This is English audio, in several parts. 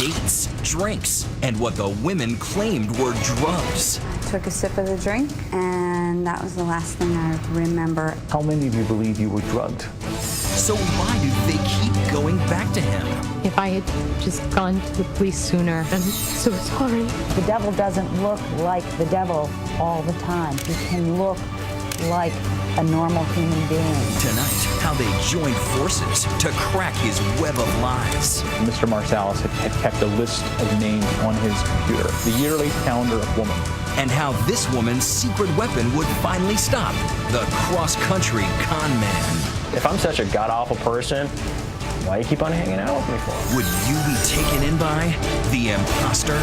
dates, drinks, and what the women claimed were drugs. I took a sip of the drink, and that was the last thing I remember. How many of you believe you were drugged? So why do they keep going back to him? If I had just gone to the police sooner, I'm so sorry. The devil doesn't look like the devil all the time. He can look like a normal human being. Tonight, how they joined forces to crack his web of lies. Mr. Marsalis had kept a list of names on his computer, the yearly calendar of women. And how this woman's secret weapon would finally stop the cross-country con man. If I'm such a god-awful person, why do you keep on hanging out with me for? Would you be taken in by the imposter?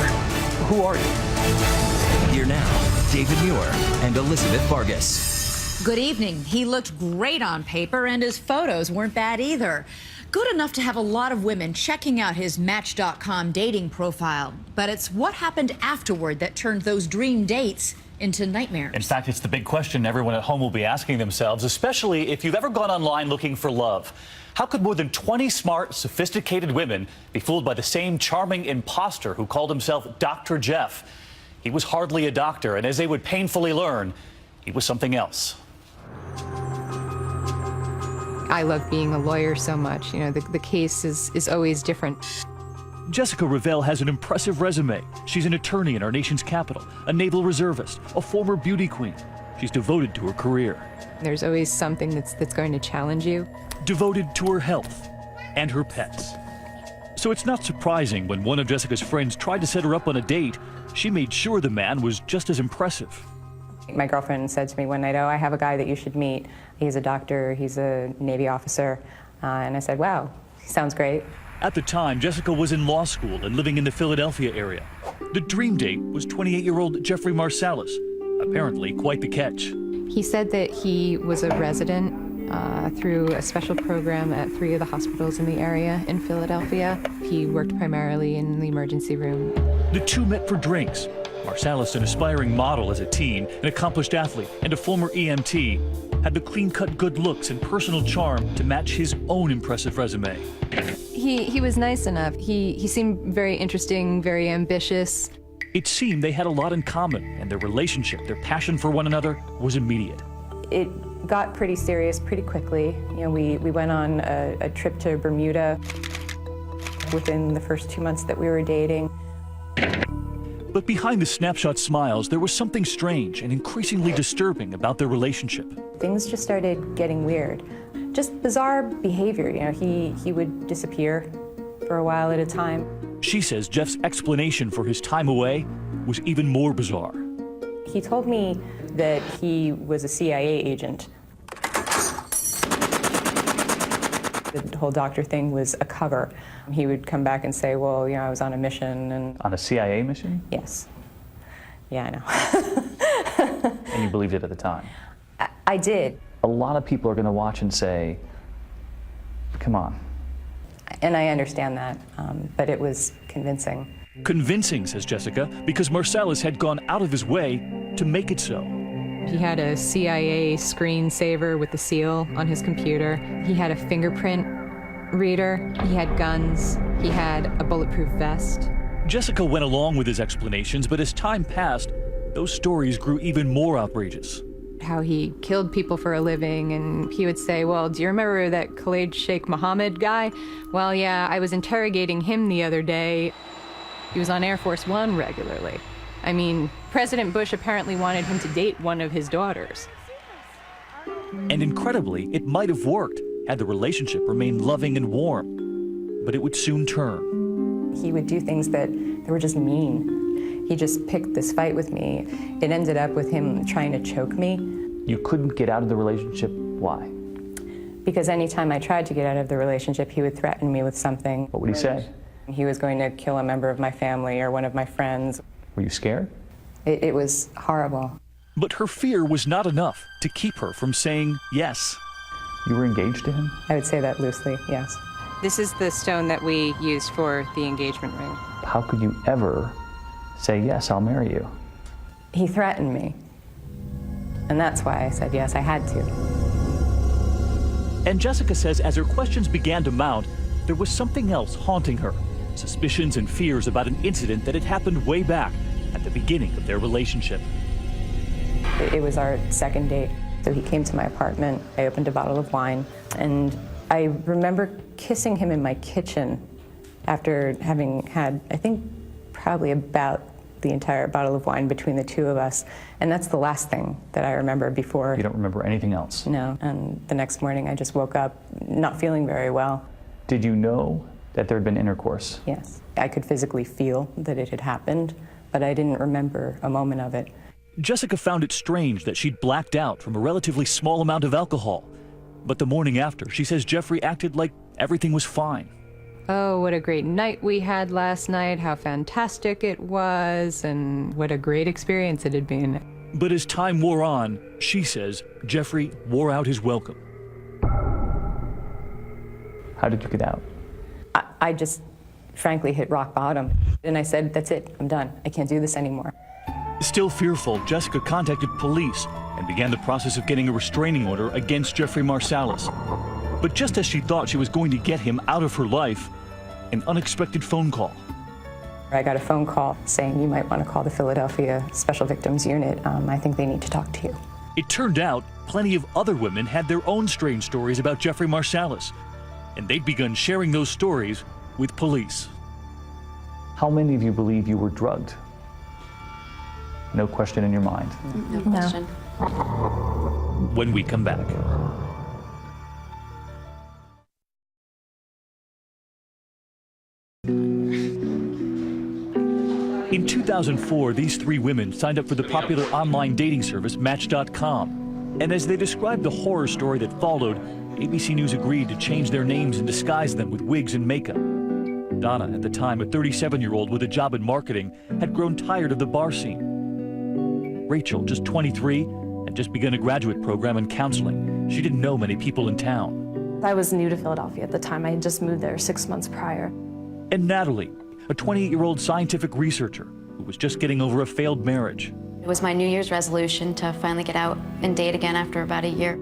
Who are you? Here now, David Muir and Elizabeth Vargas. Good evening. He looked great on paper, and his photos weren't bad either. Good enough to have a lot of women checking out his Match.com dating profile. But it's what happened afterward that turned those dream dates into nightmares. In fact, it's the big question everyone at home will be asking themselves, especially if you've ever gone online looking for love. How could more than 20 smart, sophisticated women be fooled by the same charming imposter who called himself Dr. Jeff? He was hardly a doctor, and as they would painfully learn, he was something else. I love being a lawyer so much. You know, the case is always different. Jessica Ravel has an impressive resume. She's an attorney in our nation's capital, a naval reservist, a former beauty queen. She's devoted to her career. There's always something that's going to challenge you. Devoted to her health and her pets. So it's not surprising when one of Jessica's friends tried to set her up on a date, she made sure the man was just as impressive. My girlfriend said to me one night, "Oh, I have a guy that you should meet. He's a doctor, he's a Navy officer." And I said, "Wow, he sounds great." At the time, Jessica was in law school and living in the Philadelphia area. The dream date was 28-year-old Jeffrey Marsalis. Apparently quite the catch. He said that he was a resident through a special program at 3 of the hospitals in the area in Philadelphia. He worked primarily in the emergency room. The two met for drinks. Marsalis, an aspiring model as a teen, an accomplished athlete, and a former EMT, had the clean-cut good looks and personal charm to match his own impressive resume. He was nice enough. He seemed very interesting, very ambitious. It seemed they had a lot in common, and their relationship, their passion for one another, was immediate. It got pretty serious pretty quickly. You know, we went on a trip to Bermuda within the first 2 months that we were dating. But behind the snapshot smiles, there was something strange and increasingly disturbing about their relationship. Things just started getting weird. Just bizarre behavior. You know, he would disappear for a while at a time. She says Jeff's explanation for his time away was even more bizarre. He told me that he was a CIA agent. The whole doctor thing was a cover. He would come back and say, well, you know, I was on a mission. And On a CIA mission? yes. Yeah, I know. And you believed it at the time? I did. A lot of people are going to watch and say, come on. And I understand that, but it was convincing. Convincing, says Jessica, because Marsalis had gone out of his way to make it so. He had a CIA screensaver with the seal on his computer. He had a fingerprint reader. He had guns. He had a bulletproof vest. Jessica went along with his explanations, but as time passed, those stories grew even more outrageous. How he killed people for a living, and he would say, well, do you remember that Khalid Sheikh Mohammed guy? Well, yeah, I was interrogating him the other day. He was on Air Force One regularly. I mean, President Bush apparently wanted him to date one of his daughters. And incredibly, it might have worked had the relationship remained loving and warm. But it would soon turn. He would do things that were just mean. He just picked this fight with me. It ended up with him trying to choke me. You couldn't get out of the relationship. Why? Because anytime I tried to get out of the relationship, he would threaten me with something. What would he say? He was going to kill a member of my family or one of my friends. Were you scared? It was horrible. But her fear was not enough to keep her from saying yes. You were engaged to him? I would say that loosely, yes. This is the stone that we used for the engagement ring. How could you ever say, yes, I'll marry you? He threatened me. And that's why I said yes, I had to. And Jessica says as her questions began to mount, there was something else haunting her. suspicions and fears about an incident that had happened way back at the beginning of their relationship. It was our second date. So he came to my apartment, I opened a bottle of wine, and I remember kissing him in my kitchen after having had, I think, probably about the entire bottle of wine between the two of us. And that's the last thing that I remember before. You don't remember anything else? No, and the next morning I just woke up not feeling very well. Did you know that there had been intercourse? Yes, I could physically feel that it had happened, but I didn't remember a moment of it. Jessica found it strange that she'd blacked out from a relatively small amount of alcohol. But the morning after, she says Jeffrey acted like everything was fine. Oh, what a great night we had last night, how fantastic it was, and what a great experience it had been. But as time wore on, she says Jeffrey wore out his welcome. How did you get out? I just frankly hit rock bottom. And I said, that's it, I'm done. I can't do this anymore. Still fearful, Jessica contacted police and began the process of getting a restraining order against Jeffrey Marsalis. But just as she thought she was going to get him out of her life, an unexpected phone call. I got a phone call saying you might want to call the Philadelphia Special Victims Unit. I think they need to talk to you. It turned out plenty of other women had their own strange stories about Jeffrey Marsalis, and they'd begun sharing those stories with police. How many of you believe you were drugged? No question in your mind? No question. When we come back. In 2004, these three women signed up for the popular online dating service Match.com. And as they described the horror story that followed, ABC News agreed to change their names and disguise them with wigs and makeup. Donna, at the time a 37-year-old with a job in marketing, had grown tired of the bar scene. Rachel, just 23, had just begun a graduate program in counseling. She didn't know many people in town. I was new to Philadelphia at the time. I had just moved there 6 months prior. And Natalie, a 28-year-old scientific researcher who was just getting over a failed marriage. It was my New Year's resolution to finally get out and date again after about a year.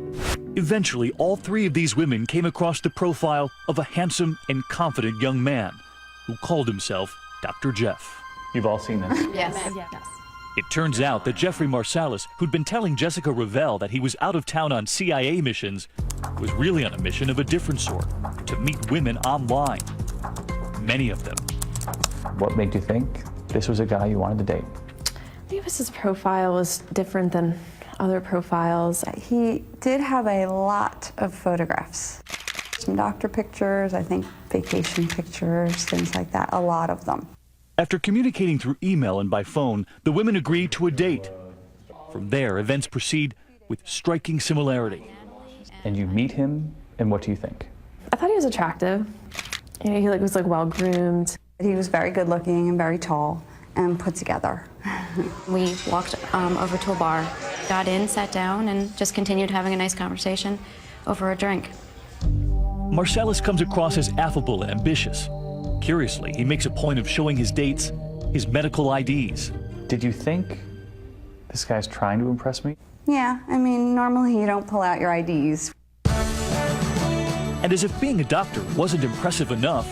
Eventually, all three of these women came across the profile of a handsome and confident young man who called himself Dr. Jeff. You've all seen this? Yes. It turns out that Jeffrey Marsalis, who'd been telling Jessica Revelle that he was out of town on CIA missions, was really on a mission of a different sort, to meet women online. Many of them. What made you think this was a guy you wanted to date? I think his profile was different than other profiles. He did have a lot of photographs. Some doctor pictures, I think vacation pictures, things like that, a lot of them. After communicating through email and by phone, the women agreed to a date. From there, events proceed with striking similarity. And you meet him, and what do you think? I thought he was attractive. You know, he was well groomed. He was very good looking and very tall and put together. We walked over to a bar, got in, sat down, and just continued having a nice conversation over a drink. Marsalis comes across as affable and ambitious. Curiously, he makes a point of showing his dates his medical IDs. Did you think this guy's trying to impress me? Yeah, I mean, normally you don't pull out your IDs. And as if being a doctor wasn't impressive enough,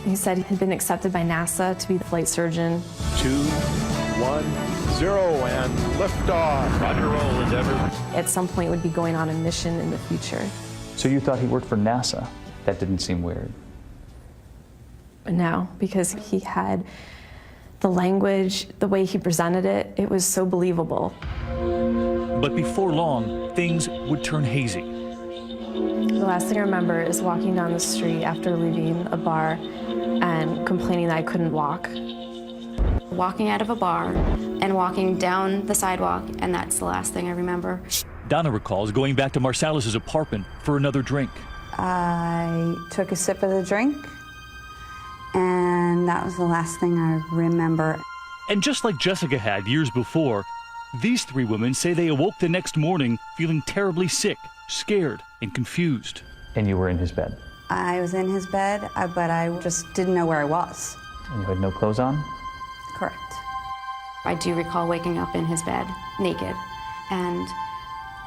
He said he had been accepted by NASA to be the flight surgeon. 2, 1, 0, and liftoff. Roger, roll, Endeavour. At some point would be going on a mission in the future. So you thought he worked for NASA? That didn't seem weird. No, because he had the language, the way he presented it, it was so believable. But before long, things would turn hazy. The last thing I remember is walking down the street after leaving a bar and complaining that I couldn't walk. Walking out of a bar and walking down the sidewalk, and that's the last thing I remember. Donna recalls going back to Marsalis' apartment for another drink. I took a sip of the drink, and that was the last thing I remember. And just like Jessica had years before, these three women say they awoke the next morning feeling terribly sick, scared, and confused. And you were in his bed? I was in his bed, but I just didn't know where I was. And you had no clothes on? Correct. I do recall waking up in his bed, naked, and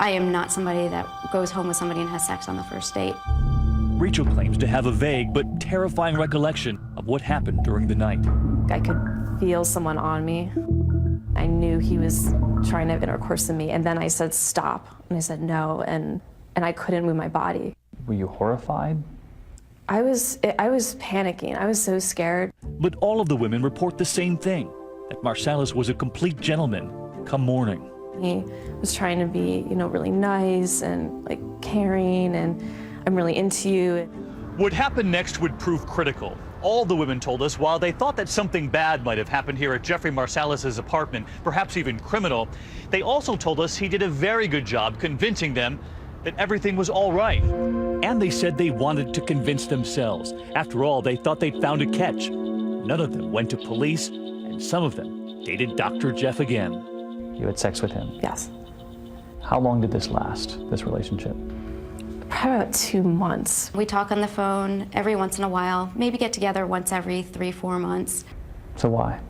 I am not somebody that goes home with somebody and has sex on the first date. Rachel claims to have a vague but terrifying recollection of what happened during the night. I could feel someone on me. I knew he was trying to have intercourse with me, and then I said stop, and I said no, and I couldn't move my body. Were you horrified? I was panicking. I was so scared. But all of the women report the same thing, that Marsalis was a complete gentleman come morning. He was trying to be, really nice and like caring, and I'm really into you. What happened next would prove critical. All the women told us while they thought that something bad might have happened here at Jeffrey Marsalis's apartment, perhaps even criminal, they also told us he did a very good job convincing them that everything was all right. And they said they wanted to convince themselves. After all, they thought they'd found a catch. None of them went to police, and some of them dated Dr. Jeff again. You had sex with him? Yes. How long did this last, this relationship? Probably about 2 months. We talk on the phone every once in a while, maybe get together once every 3-4 months. So why?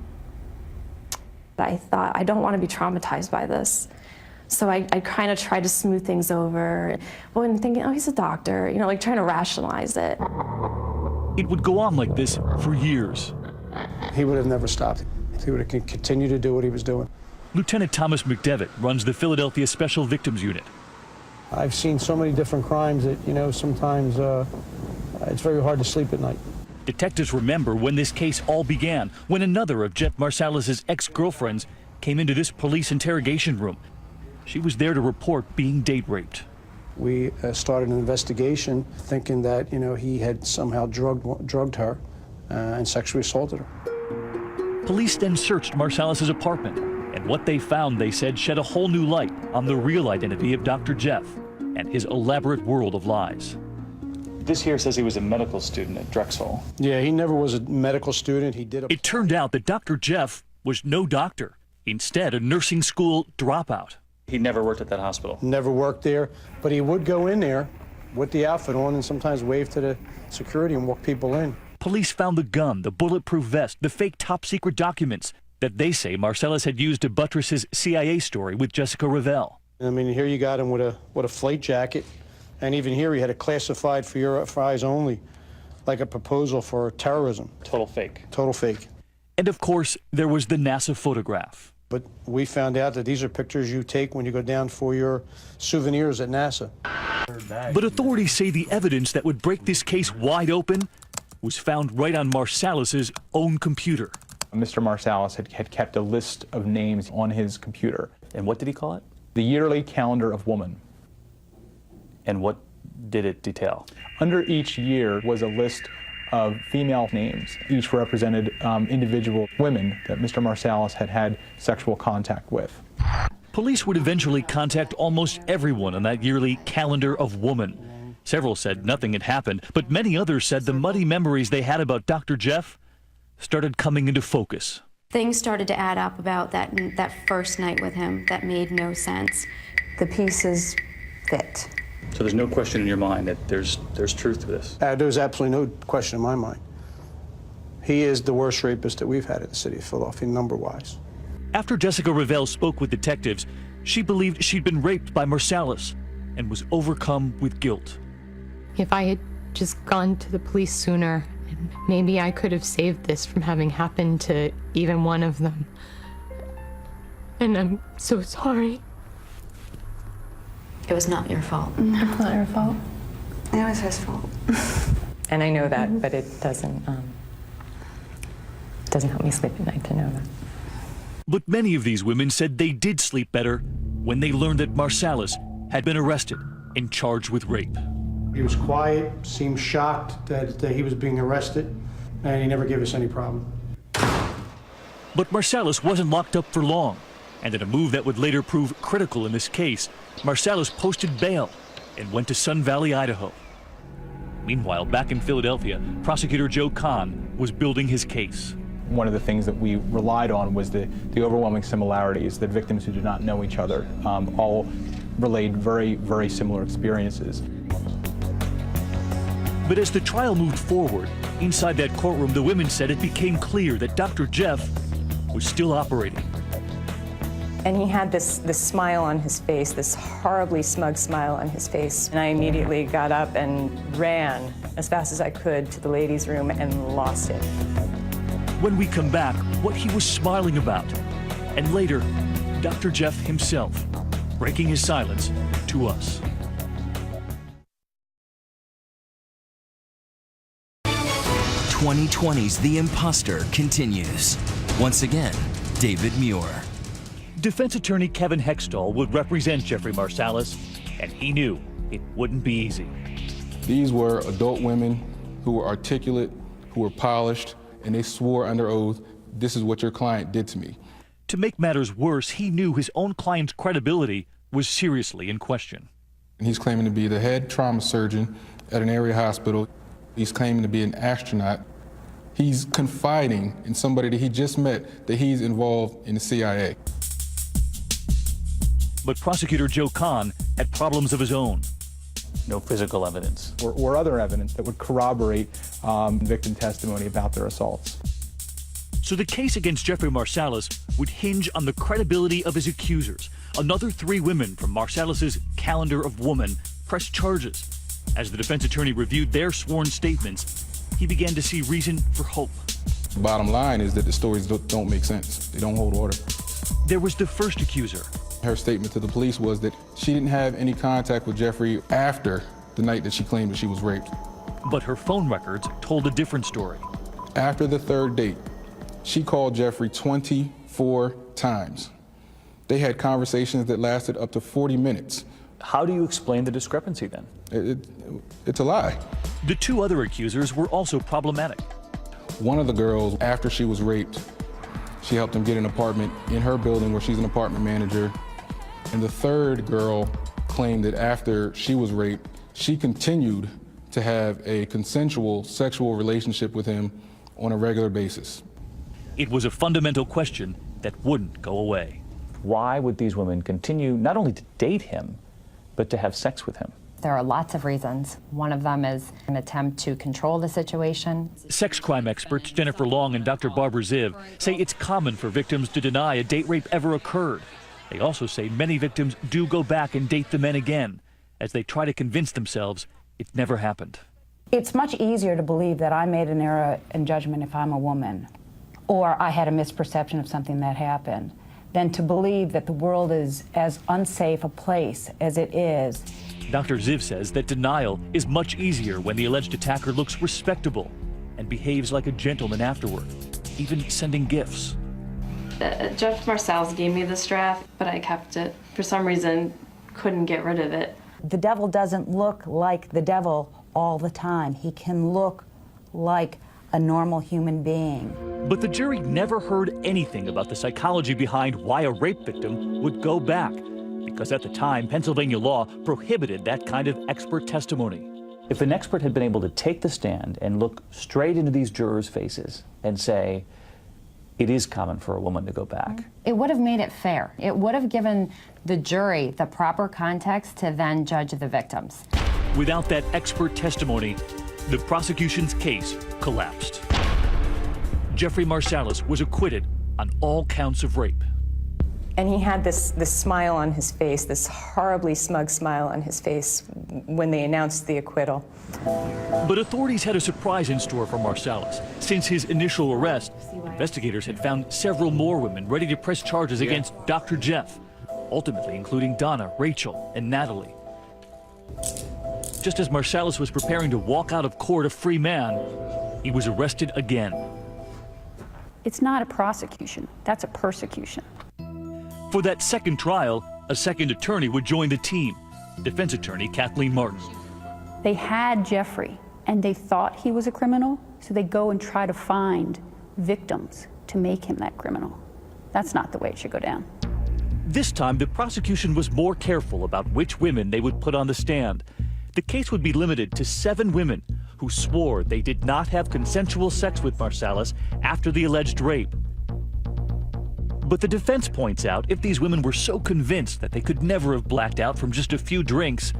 I thought, I don't want to be traumatized by this. So I kind of tried to smooth things over. Well, and thinking, oh, he's a doctor, like trying to rationalize it. It would go on like this for years. He would have never stopped. He would have continued to do what he was doing. Lieutenant Thomas McDevitt runs the Philadelphia Special Victims Unit. I've seen so many different crimes that, sometimes it's very hard to sleep at night. Detectives remember when this case all began, when another of Jeff Marsalis's ex-girlfriends came into this police interrogation room. She was there to report being date raped. We started an investigation thinking that, he had somehow drugged her and sexually assaulted her. Police then searched Marsalis's apartment, and what they found, they said, shed a whole new light on the real identity of Dr. Jeff and his elaborate world of lies. This here says he was a medical student at Drexel. Yeah, he never was a medical student. It turned out that Dr. Jeff was no doctor, instead a nursing school dropout. He never worked at that hospital? Never worked there, but he would go in there with the outfit on and sometimes wave to the security and walk people in. Police found the gun, the bulletproof vest, the fake top-secret documents that they say Marsalis had used to buttress his CIA story with Jessica Ravel. I mean, here you got him with a flight jacket, and even here he had it classified for your eyes only, like a proposal for terrorism. Total fake. Total fake. And of course, there was the NASA photograph. But we found out that these are pictures you take when you go down for your souvenirs at NASA. But authorities say the evidence that would break this case wide open was found right on Marsalis's own computer. Mr. Marsalis had kept a list of names on his computer. And what did he call it? The Yearly Calendar of Woman. And what did it detail? Under each year was a list of female names. Each represented individual women that Mr. Marsalis had had sexual contact with. Police would eventually contact almost everyone on that yearly Calendar of Woman. Several said nothing had happened, but many others said the muddy memories they had about Dr. Jeff started coming into focus. Things started to add up about that first night with him that made no sense. The pieces fit. So there's no question in your mind that there's truth to this? There's absolutely no question in my mind. He is the worst rapist that we've had in the city of Philadelphia, number-wise. After Jessica Ravel spoke with detectives, she believed she'd been raped by Marsalis and was overcome with guilt. If I had just gone to the police sooner, maybe I could have saved this from having happened to even one of them. And I'm so sorry. It was not your fault. No, it's not your fault. It was his fault. And I know that, but it doesn't help me sleep at night to know that. But many of these women said they did sleep better when they learned that Marsalis had been arrested and charged with rape. He was quiet, seemed shocked that he was being arrested, and he never gave us any problem. But Marsalis wasn't locked up for long, and in a move that would later prove critical in this case, Marsalis posted bail and went to Sun Valley, Idaho. Meanwhile, back in Philadelphia, prosecutor Joe Kahn was building his case. One of the things that we relied on was the overwhelming similarities that victims who did not know each other all relayed very, very similar experiences. But as the trial moved forward, inside that courtroom, the women said it became clear that Dr. Jeff was still operating. And he had this smile on his face, this horribly smug smile on his face. And I immediately got up and ran as fast as I could to the ladies' room and lost it. When we come back, what he was smiling about. And later, Dr. Jeff himself, breaking his silence to us. 2020's The Imposter continues. Once again, David Muir. Defense attorney Kevin Hextall would represent Jeffrey Marsalis, and he knew it wouldn't be easy. These were adult women who were articulate, who were polished, and they swore under oath, "This is what your client did to me." To make matters worse, he knew his own client's credibility was seriously in question. And he's claiming to be the head trauma surgeon at an area hospital. He's claiming to be an astronaut. He's confiding in somebody that he just met that he's involved in the CIA. But prosecutor Joe Kahn had problems of his own. No physical evidence. Or other evidence that would corroborate victim testimony about their assaults. So the case against Jeffrey Marsalis would hinge on the credibility of his accusers. Another 3 women from Marsalis's calendar of women pressed charges. As the defense attorney reviewed their sworn statements, he began to see reason for hope. The bottom line is that the stories don't make sense. They don't hold water. There was the first accuser. Her statement to the police was that she didn't have any contact with Jeffrey after the night that she claimed that she was raped. But her phone records told a different story. After the 3rd date, she called Jeffrey 24 times. They had conversations that lasted up to 40 minutes. How do you explain the discrepancy then? It's a lie. The 2 other accusers were also problematic. One of the girls, after she was raped, she helped him get an apartment in her building where she's an apartment manager. And the 3rd girl claimed that after she was raped, she continued to have a consensual sexual relationship with him on a regular basis. It was a fundamental question that wouldn't go away. Why would these women continue not only to date him, but to have sex with him? There are lots of reasons. One of them is an attempt to control the situation. Sex crime experts Jennifer Long and Dr. Barbara Ziv say it's common for victims to deny a date rape ever occurred. They also say many victims do go back and date the men again, as they try to convince themselves it never happened. It's much easier to believe that I made an error in judgment if I'm a woman, or I had a misperception of something that happened, than to believe that the world is as unsafe a place as it is. Dr. Ziv says that denial is much easier when the alleged attacker looks respectable and behaves like a gentleman afterward, even sending gifts. Jeff Marsalis gave me this draft, but I kept it. For some reason, couldn't get rid of it. The devil doesn't look like the devil all the time. He can look like a normal human being. But the jury never heard anything about the psychology behind why a rape victim would go back, because at the time, Pennsylvania law prohibited that kind of expert testimony. If an expert had been able to take the stand and look straight into these jurors' faces and say, it is common for a woman to go back. It would have made it fair. It would have given the jury the proper context to then judge the victims. Without that expert testimony, the prosecution's case collapsed. Jeffrey Marsalis was acquitted on all counts of rape. And he had this smile on his face, this horribly smug smile on his face when they announced the acquittal. But authorities had a surprise in store for Marsalis. Since his initial arrest, investigators had found several more women ready to press charges against Dr. Jeff, ultimately including Donna, Rachel, and Natalie. Just as Marsalis was preparing to walk out of court a free man, he was arrested again. It's not a prosecution, that's a persecution. For that second trial, a second attorney would join the team, defense attorney Kathleen Martin. They had Jeffrey, and they thought he was a criminal, so they go and try to find victims to make him that criminal. That's not the way it should go down. This time, the prosecution was more careful about which women they would put on the stand. The case would be limited to 7 women who swore they did not have consensual sex with Marsalis after the alleged rape. But the defense points out if these women were so convinced that they could never have blacked out from just a few drinks,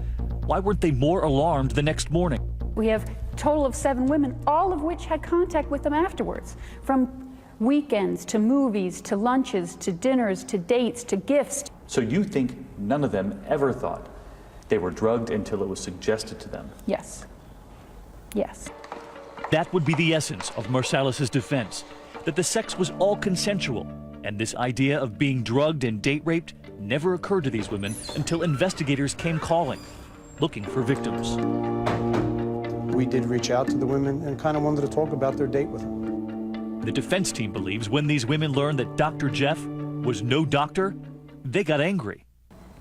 why weren't they more alarmed the next morning? We have a total of 7 women, all of which had contact with them afterwards, from weekends, to movies, to lunches, to dinners, to dates, to gifts. So you think none of them ever thought they were drugged until it was suggested to them? Yes. Yes. That would be the essence of Marsalis' defense, that the sex was all consensual, and this idea of being drugged and date raped never occurred to these women until investigators came calling, looking for victims. We did reach out to the women and kind of wanted to talk about their date with them. The defense team believes when these women learned that Dr. Jeff was no doctor, they got angry.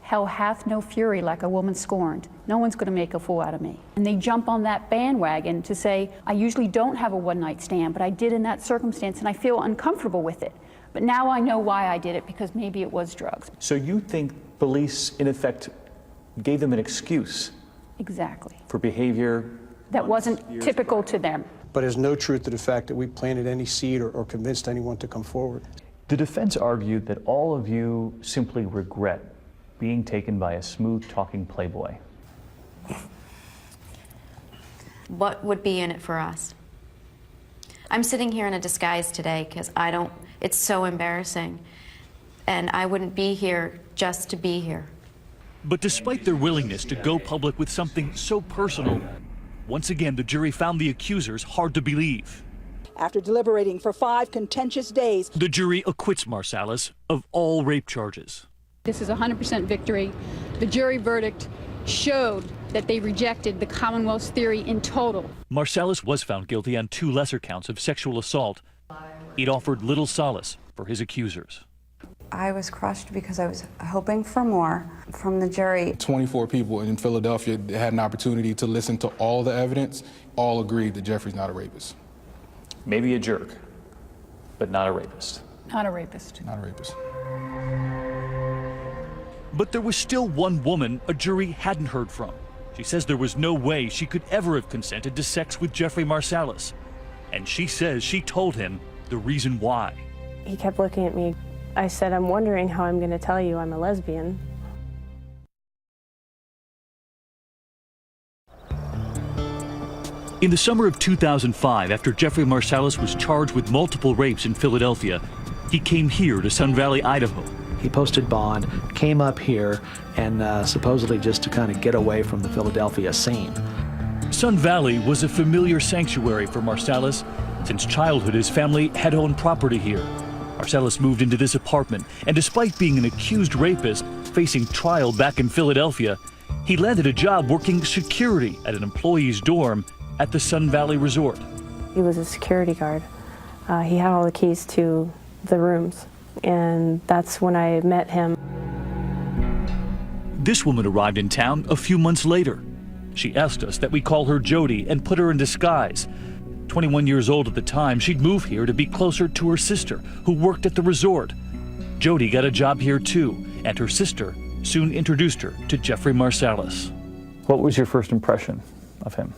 Hell hath no fury like a woman scorned. No one's going to make a fool out of me. And they jump on that bandwagon to say, I usually don't have a one-night stand, but I did in that circumstance, and I feel uncomfortable with it. But now I know why I did it, because maybe it was drugs. So you think police, in effect, gave them an excuse? Exactly. For behavior that wasn't typical to them. But there's no truth to the fact that we planted any seed or convinced anyone to come forward. The defense argued that all of you simply regret being taken by a smooth-talking playboy. What would be in it for us? I'm sitting here in a disguise today because it's so embarrassing. And I wouldn't be here just to be here. But despite their willingness to go public with something so personal, once again the jury found the accusers hard to believe. After deliberating for 5 contentious days, the jury acquits Marsalis of all rape charges. This is a 100% victory. The jury verdict showed that they rejected the Commonwealth's theory in total. Marsalis was found guilty on 2 lesser counts of sexual assault. It offered little solace for his accusers. I was crushed because I was hoping for more from the jury. 24 people in Philadelphia had an opportunity to listen to all the evidence, all agreed that Jeffrey's not a rapist. Maybe a jerk, but not a rapist. Not a rapist. Not a rapist. But there was still one woman a jury hadn't heard from. She says there was no way she could ever have consented to sex with Jeffrey Marsalis. And she says she told him the reason why. He kept looking at me. I said, I'm wondering how I'm going to tell you I'm a lesbian. In the summer of 2005, after Jeffrey Marsalis was charged with multiple rapes in Philadelphia, he came here to Sun Valley, Idaho. He posted bond, came up here, and supposedly just to kind of get away from the Philadelphia scene. Sun Valley was a familiar sanctuary for Marsalis. Since childhood, his family had owned property here. Marsalis moved into this apartment, and despite being an accused rapist facing trial back in Philadelphia, he landed a job working security at an employee's dorm at the Sun Valley Resort. He was a security guard. He had all the keys to the rooms, and that's when I met him. This woman arrived in town a few months later. She asked us that we call her Jody and put her in disguise. 21 years old at the time, she'd moved here to be closer to her sister, who worked at the resort. Jody got a job here too, and her sister soon introduced her to Jeffrey Marsalis. What was your first impression of him?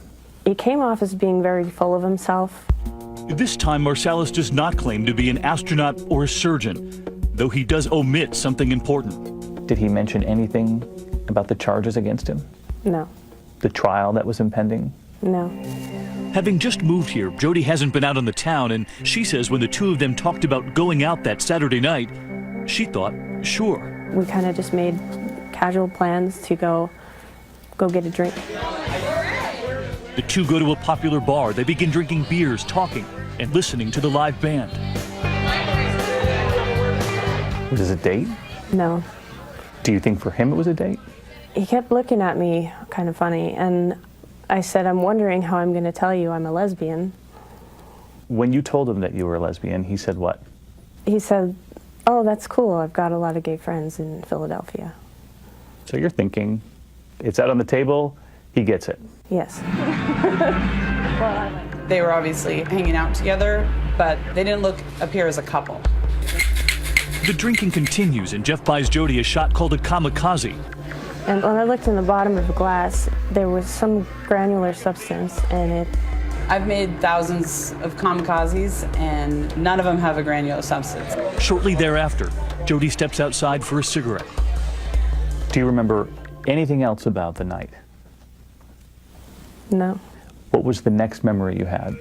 He came off as being very full of himself. This time, Marsalis does not claim to be an astronaut or a surgeon, though he does omit something important. Did he mention anything about the charges against him? No. The trial that was impending? No. Having just moved here, Jody hasn't been out on the town, and she says when the two of them talked about going out that Saturday night, she thought, sure. We kind of just made casual plans to go get a drink. The two go to a popular bar. They begin drinking beers, talking, and listening to the live band. Was this a date? No. Do you think for him it was a date? He kept looking at me kind of funny, and I said, I'm wondering how I'm going to tell you I'm a lesbian. When you told him that you were a lesbian, he said what? He said, oh, that's cool. I've got a lot of gay friends in Philadelphia. So you're thinking, it's out on the table, he gets it. Yes. They were obviously hanging out together, but they didn't appear as a couple. The drinking continues, and Jeff buys Jody a shot called a kamikaze. And when I looked in the bottom of the glass, there was some granular substance in it. I've made thousands of kamikazes, and none of them have a granular substance. Shortly thereafter, Jody steps outside for a cigarette. Do you remember anything else about the night? No. What was the next memory you had?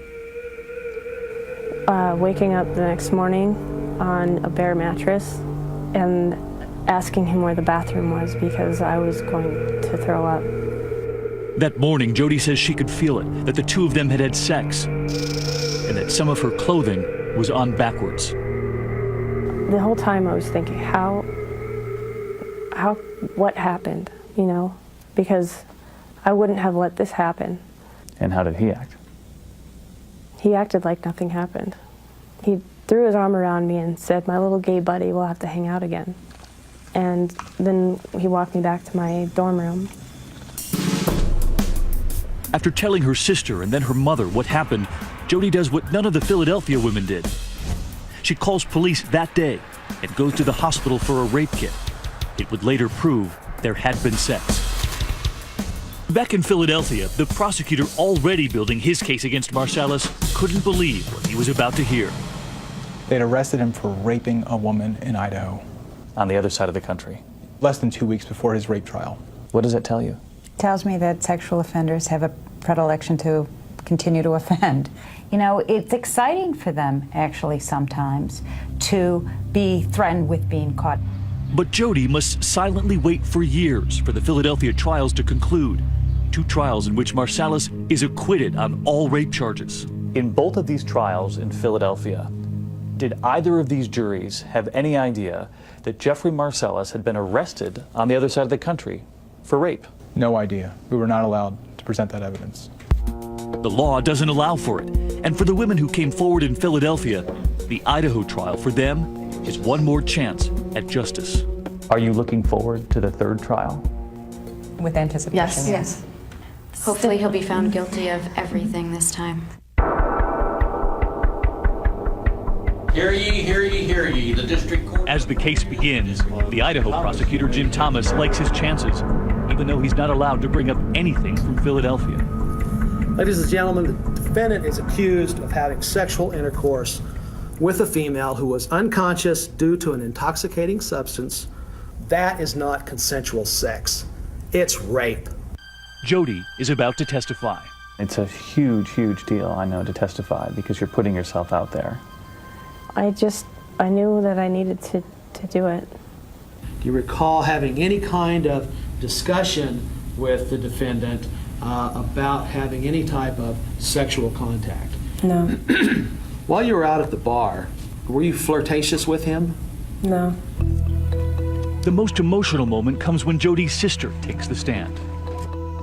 waking up the next morning on a bare mattress and asking him where the bathroom was because I was going to throw up. That morning, Jody says she could feel it, that the two of them had had sex, and that some of her clothing was on backwards. The whole time I was thinking, what happened, you know? Because I wouldn't have let this happen. And how did he act? He acted like nothing happened. He threw his arm around me and said, "My little gay buddy, we'll have to hang out again." And then he walked me back to my dorm room. After telling her sister and then her mother what happened, Jody does what none of the Philadelphia women did. She calls police that day and goes to the hospital for a rape kit. It would later prove there had been sex. Back in Philadelphia, the prosecutor already building his case against Marsalis couldn't believe what he was about to hear. They'd arrested him for raping a woman in Idaho. On the other side of the country. Less than 2 weeks before his rape trial. What does that tell you? It tells me that sexual offenders have a predilection to continue to offend. You know, it's exciting for them, actually, sometimes, to be threatened with being caught. But Jody must silently wait for years for the Philadelphia trials to conclude. 2 trials in which Marsalis is acquitted on all rape charges. In both of these trials in Philadelphia, did either of these juries have any idea that Jeffrey Marsalis had been arrested on the other side of the country for rape? No idea. We were not allowed to present that evidence. The law doesn't allow for it. And for the women who came forward in Philadelphia, the Idaho trial for them is one more chance at justice. Are you looking forward to the 3rd trial? With anticipation. Yes. Yes. Hopefully he'll be found guilty of everything this time. Hear ye, hear ye, hear ye. The district court. As the case begins, the Idaho prosecutor, Jim Thomas, likes his chances, even though he's not allowed to bring up anything from Philadelphia. Ladies and gentlemen, the defendant is accused of having sexual intercourse with a female who was unconscious due to an intoxicating substance. That is not consensual sex. It's rape. Jody is about to testify. It's a huge, huge deal, I know, to testify because you're putting yourself out there. I knew that I needed to do it. Do you recall having any kind of discussion with the defendant about having any type of sexual contact? No. While you were out at the bar, were you flirtatious with him? No. The most emotional moment comes when Jody's sister takes the stand.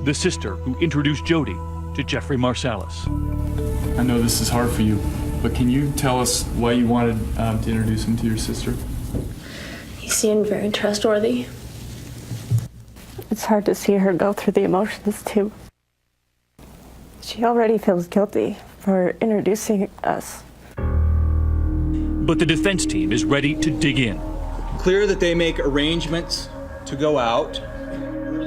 The sister who introduced Jody to Jeffrey Marsalis. I know this is hard for you, but can you tell us why you wanted to introduce him to your sister? He seemed very trustworthy. It's hard to see her go through the emotions, too. She already feels guilty for introducing us. But the defense team is ready to dig in. Clear that they make arrangements to go out.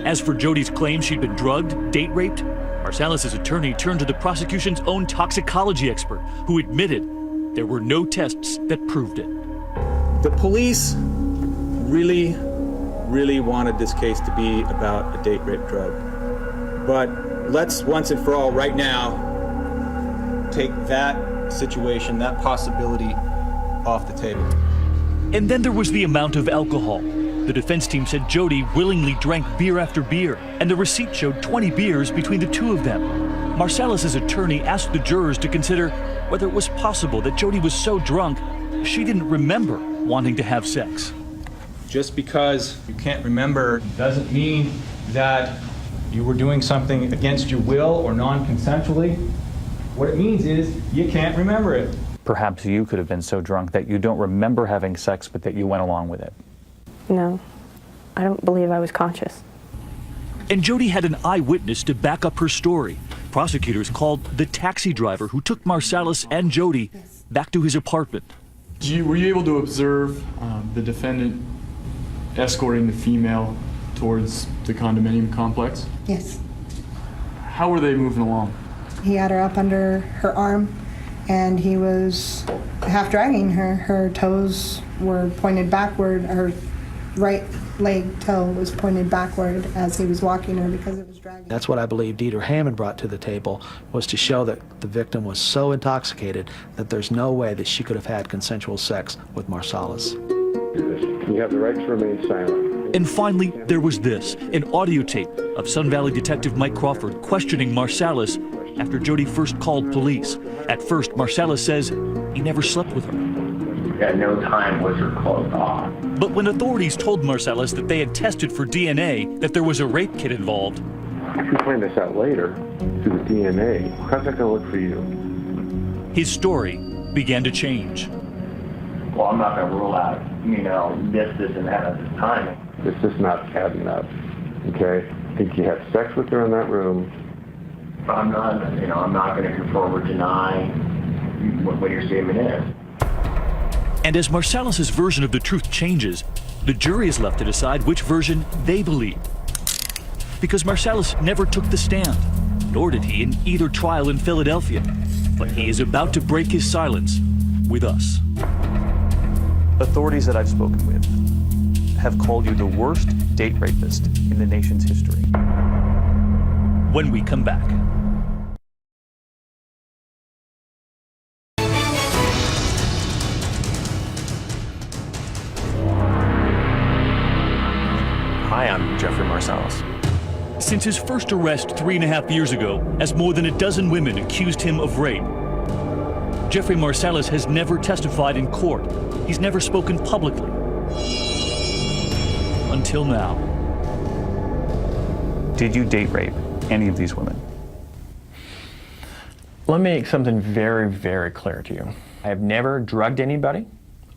As for Jody's claim she'd been drugged, date raped, Marsalis' attorney turned to the prosecution's own toxicology expert, who admitted there were no tests that proved it. The police really wanted this case to be about a date rape drug. But let's once and for all, right now, take that situation, that possibility off the table. And then there was the amount of alcohol. The defense team said Jody willingly drank beer after beer, and the receipt showed 20 beers between the two of them. Marsalis' attorney asked the jurors to consider whether it was possible that Jody was so drunk she didn't remember wanting to have sex. Just because you can't remember doesn't mean that you were doing something against your will or non-consensually. What it means is you can't remember it. Perhaps you could have been so drunk that you don't remember having sex, but that you went along with it. No, I don't believe I was conscious. And Jody had an eyewitness to back up her story. Prosecutors called the taxi driver who took Marsalis and Jody back to his apartment. Were you able to observe the defendant escorting the female towards the condominium complex? Yes. How were they moving along? He had her up under her arm, and he was half dragging her. Her toes were pointed backward, her right leg toe was pointed backward as he was walking her because it was dragging. That's what I believe Dieter Hammond brought to the table, was to show that the victim was so intoxicated that there's no way that she could have had consensual sex with Marsalis. You have the right to remain silent. And finally, there was this, an audio tape of Sun Valley detective Mike Crawford questioning Marsalis after Jody first called police. At first, Marsalis says he never slept with her. At no time was her clothes off. But when authorities told Marsalis that they had tested for DNA, that there was a rape kit involved, If you find this out later through the DNA, how's that going to look for you? his story began to change. Well, I'm not going to rule out, this, and that at this time. It's just not adding up, okay? I think you had sex with her in that room. I'm not going to confirm or deny what your statement is. And as Marsalis' version of the truth changes, the jury is left to decide which version they believe. Because Marsalis never took the stand, nor did he in either trial in Philadelphia. But he is about to break his silence with us. Authorities that I've spoken with have called you the worst date rapist in the nation's history. When we come back. Hi, I'm Jeffrey Marsalis. Since his first arrest 3.5 years ago, as more than a dozen women accused him of rape, Jeffrey Marsalis has never testified in court. He's never spoken publicly. Until now. Did you date rape any of these women? Let me make something very, very clear to you. I have never drugged anybody.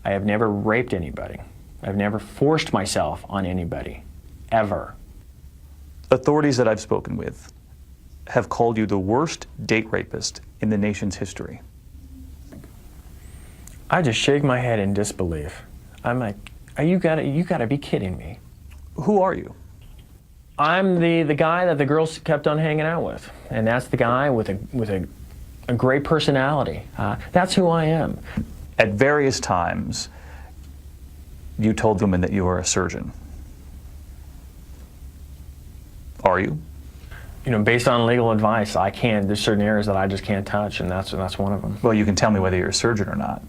I have never raped anybody. I've never forced myself on anybody, ever. Authorities that I've spoken with have called you the worst date rapist in the nation's history. I just shake my head in disbelief. I'm like, you gotta be kidding me. Who are you? I'm the guy that the girls kept on hanging out with, and that's the guy with a great personality. That's who I am. At various times, you told women that you were a surgeon. Are you? Based on legal advice, I can't. There's certain areas that I just can't touch, and that's one of them. Well, you can tell me whether you're a surgeon or not.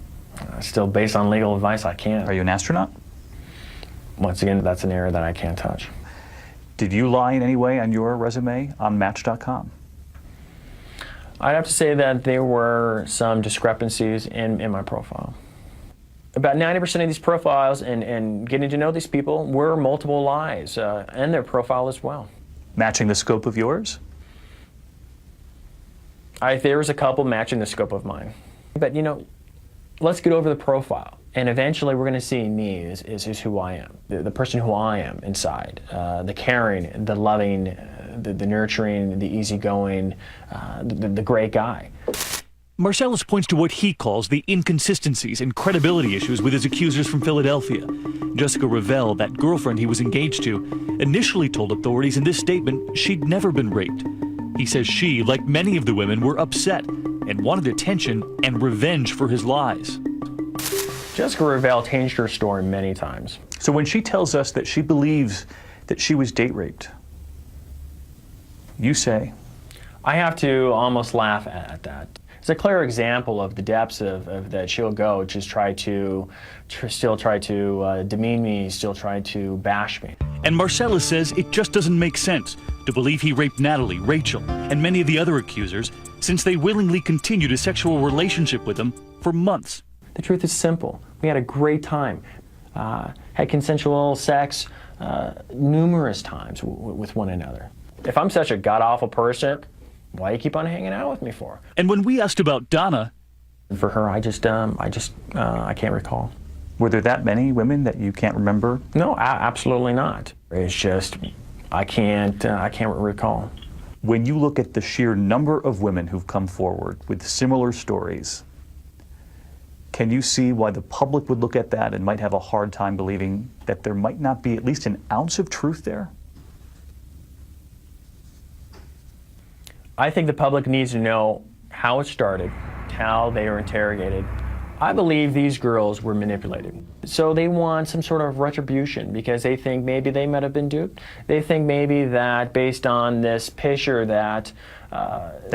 Still, based on legal advice, I can't. Are you an astronaut? Once again, that's an area that I can't touch. Did you lie in any way on your resume on Match.com? I'd have to say that there were some discrepancies in my profile. About 90% of these profiles and getting to know these people were multiple lies in their profile as well. Matching the scope of yours? There was a couple matching the scope of mine. But let's get over the profile. And eventually we're going to see me is who I am, the person who I am inside, the caring, the loving, the nurturing, the easygoing, the great guy. Marsalis points to what he calls the inconsistencies and credibility issues with his accusers from Philadelphia. Jessica Revelle, that girlfriend he was engaged to, initially told authorities in this statement she'd never been raped. He says she, like many of the women, were upset and wanted attention and revenge for his lies. Jessica Revelle changed her story many times. So when she tells us that she believes that she was date raped, you say? I have to almost laugh at that. It's a clear example of the depths of that she'll go, just still try to demean me, still try to bash me. And Marsalis says it just doesn't make sense to believe he raped Natalie, Rachel, and many of the other accusers, since they willingly continued a sexual relationship with him for months. The truth is simple. We had a great time, had consensual sex numerous times with one another. If I'm such a god-awful person, why do you keep on hanging out with me for? And when we asked about Donna, for her, I can't recall. Were there that many women that you can't remember? No, absolutely not. It's just I can't recall. When you look at the sheer number of women who've come forward with similar stories, can you see why the public would look at that and might have a hard time believing that there might not be at least an ounce of truth there? I think the public needs to know how it started, how they were interrogated, I believe these girls were manipulated. So they want some sort of retribution because they think maybe they might have been duped. They think maybe that based on this picture that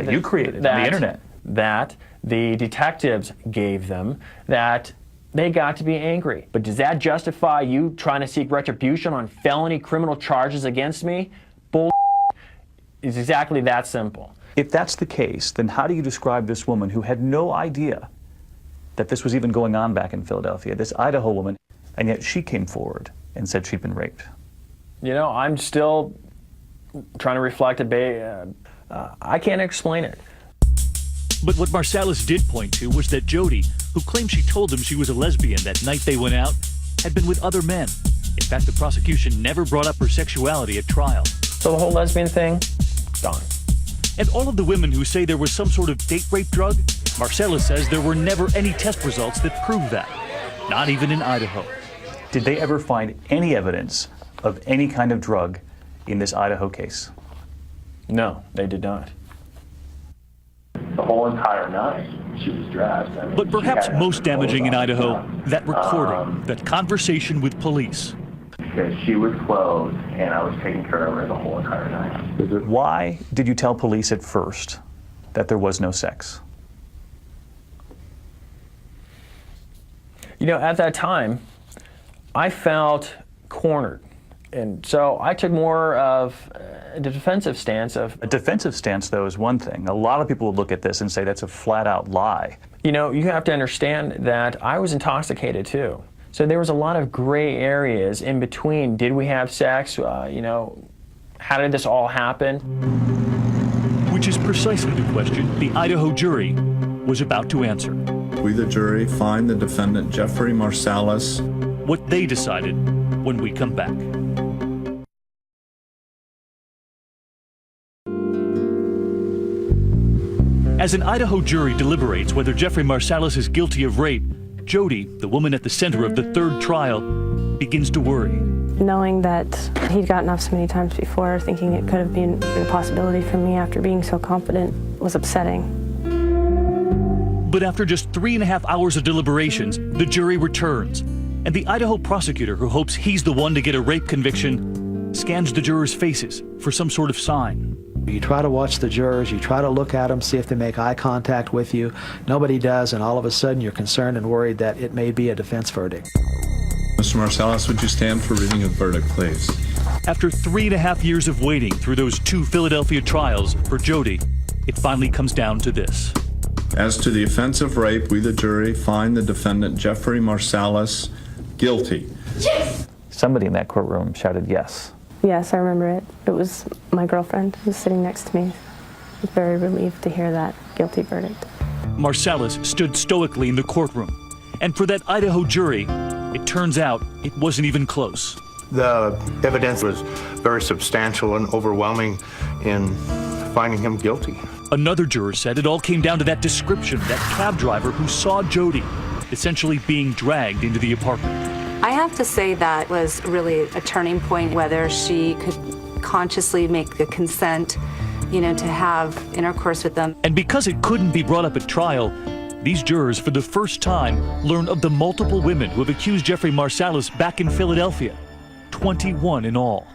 you created on the internet, that the detectives gave them, that they got to be angry. But does that justify you trying to seek retribution on felony criminal charges against me? Bull. It's exactly that simple. If that's the case, then how do you describe this woman who had no idea that this was even going on back in Philadelphia, this Idaho woman, and yet she came forward and said she'd been raped? You know, I'm still trying to reflect I can't explain it. But what Marsalis did point to was that Jody, who claimed she told him she was a lesbian that night they went out, had been with other men. In fact, the prosecution never brought up her sexuality at trial. So the whole lesbian thing, gone. And all of the women who say there was some sort of date rape drug, Marsalis says there were never any test results that prove that, not even in Idaho. Did they ever find any evidence of any kind of drug in this Idaho case? No, they did not. The whole entire night, she was dressed. I mean, But perhaps most damaging in Idaho, that recording, that conversation with police. Because she was clothed, and I was taking care of her the whole entire night. Why did you tell police at first that there was no sex? You know, at that time, I felt cornered. And so I took more of a defensive stance of... A defensive stance, though, is one thing. A lot of people would look at this and say that's a flat-out lie. You know, you have to understand that I was intoxicated, too. So there was a lot of gray areas in between. Did we have sex? You know, how did this all happen? Which is precisely the question the Idaho jury was about to answer. We, the jury, find the defendant Jeffrey Marsalis. What they decided when we come back. As an Idaho jury deliberates whether Jeffrey Marsalis is guilty of rape, Jody, the woman at the center of the third trial, begins to worry. Knowing that he'd gotten off so many times before, thinking it could have been a possibility for me after being so confident was upsetting. But after just 3.5 hours of deliberations, the jury returns, and the Idaho prosecutor, who hopes he's the one to get a rape conviction, scans the jurors' faces for some sort of sign. You try to watch the jurors, you try to look at them, see if they make eye contact with you. Nobody does, and all of a sudden you're concerned and worried that it may be a defense verdict. Mr. Marsalis, would you stand for reading of verdict, please? After 3.5 years of waiting through those 2 Philadelphia trials for Jody, it finally comes down to this. As to the offense of rape, we, the jury, find the defendant Jeffrey Marsalis guilty. Yes! Somebody in that courtroom shouted yes. Yes, I remember it. It was my girlfriend who was sitting next to me. I was very relieved to hear that guilty verdict. Marsalis stood stoically in the courtroom. And for that Idaho jury, it turns out it wasn't even close. The evidence was very substantial and overwhelming in finding him guilty. Another juror said it all came down to that description, that cab driver who saw Jody essentially being dragged into the apartment. I have to say that was really a turning point, whether she could consciously make the consent, you know, to have intercourse with them. And because it couldn't be brought up at trial, these jurors, for the first time, learn of the multiple women who have accused Jeffrey Marsalis back in Philadelphia, 21 in all.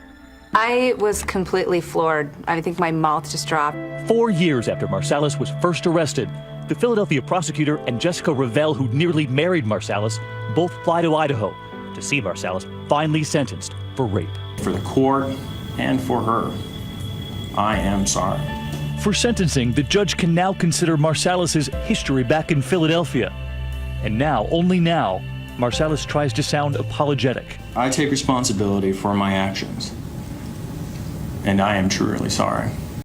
I was completely floored. I think my mouth just dropped. 4 years after Marsalis was first arrested, the Philadelphia prosecutor and Jessica Revelle, who nearly married Marsalis, both fly to Idaho to see Marsalis finally sentenced for rape. For the court and for her, I am sorry. For sentencing, the judge can now consider Marsalis' history back in Philadelphia. And now, only now, Marsalis tries to sound apologetic. I take responsibility for my actions, and I am truly sorry.